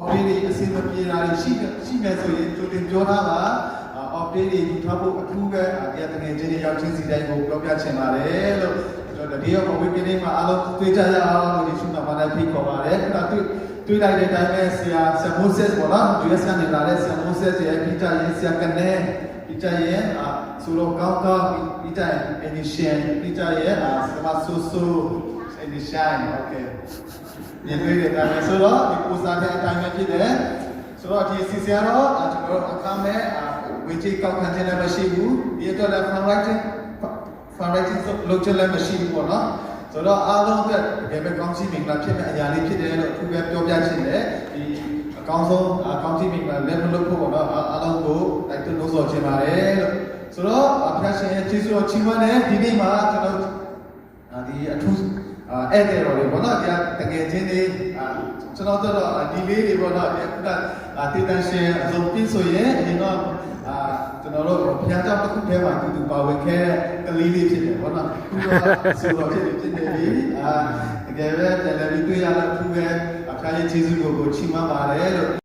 update အစီအမပြေတာရှိမယ်ဆိုရင်ကြိုတင်ပြောထားပါ update တွေယူထားဖို့အထူးပဲတရားတငယ်ချင်းတွေရောက်ချင်းစီတိုင်းကိုပြောပြချင်ပါတယ်လို့ကျွန်တော်ဒီရော COVID ကိန်းမှာအားလုံးတွေ့ကြရအောင်လို့ဒီရှင်တော်ဘာသာဖိတ်ခေါ်ပါတယ်အဲ့ဒါတွေ့လိုက်တဲ့အတိုင်းပဲဆရာမိုးဆက်ပေါ့နော် US ကနေလာတဲ့ဆရာမိုးဆက်ရဲ့ပြကြရင်ဆရာကနေပြကြရင်ဆိုတော့ကောင်းပြကြရင် initial ပြကြရင်ဆရာဆူဆူ initial okay ဒီလိုတွေဒါဆိုတော့ဒီပူဇာတဲ့အတိုင်းပဲဖြစ်တယ်ဆိုတော့ဒီစီစီကတော့ကျွန်တော်အခါမဲ့ဝေကြီးကောက်ခံခြင်းလည်းမရှိဘူးဒီအတွက်လည်း fundraising လုပ်ချက်လည်းမရှိဘူးပေါ့နော်ဆိုတော့အားလုံးအတွက်တကယ်ပဲကောင်းချီးမင်္ဂလာဖြစ်မဲ့အရာလေးဖြစ်တယ်လို့အထူးပဲပြောပြချင်တယ်ဒီအကောင်းဆုံးကောင်းချီးမင်္ဂလာလည်းမလုပ်ဖို့ပေါ့နော်အားလုံးကိုတိုက်တွန်းလို့ဆိုချင်ပါတယ်လို့ဆိုတော့ဘုရားရှင်ရဲ့ကျေးဇူးတော်ချီးမွမ်းတဲ့ဒီနေ့မှာကျွန်တော်ဒီအထူးအဲ့တဲ့တော်တွေပေါ့နော်တရားတကယ်ချင်းတွေကျွန်တော်တို့ဒီလေးတွေပေါ့နော်ဒီကတေတန်ရှင်အစုံပြည့်ဆိုရင်ဒီတော့ကျွန်တော်တို့ဘုရားကျောင်းတစ်ခုထဲမှာတူပါဝင်ခဲ့ကလေးလေးဖြစ်တယ်ပေါ့နော်ခုတော့ဆိုတော့ဖြစ်နေပြီတကယ်ပဲတယ်လီတွေ့ရတော့သူပဲအခါကြီးကျေးဇူးကိုချီးမွမ်းပါတယ်လို့